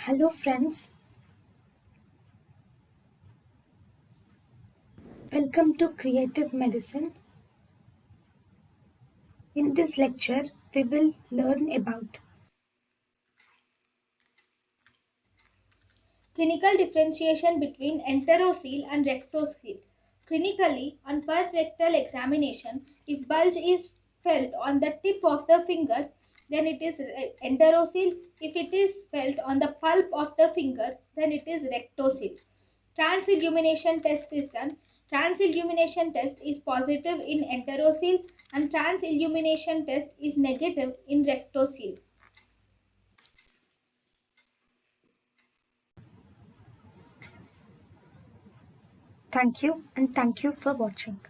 Hello friends, welcome to Creative Medicine. In this lecture, we will learn about Clinical differentiation between enterocele and rectocele. Clinically, on per rectal examination, if bulge is felt on the tip of the finger, then it is enterocele. If it is felt on the pulp of the finger, then it is rectocele. Transillumination test is done. Transillumination test is positive in enterocele and transillumination test is negative in rectocele. thank you and thank you for watching.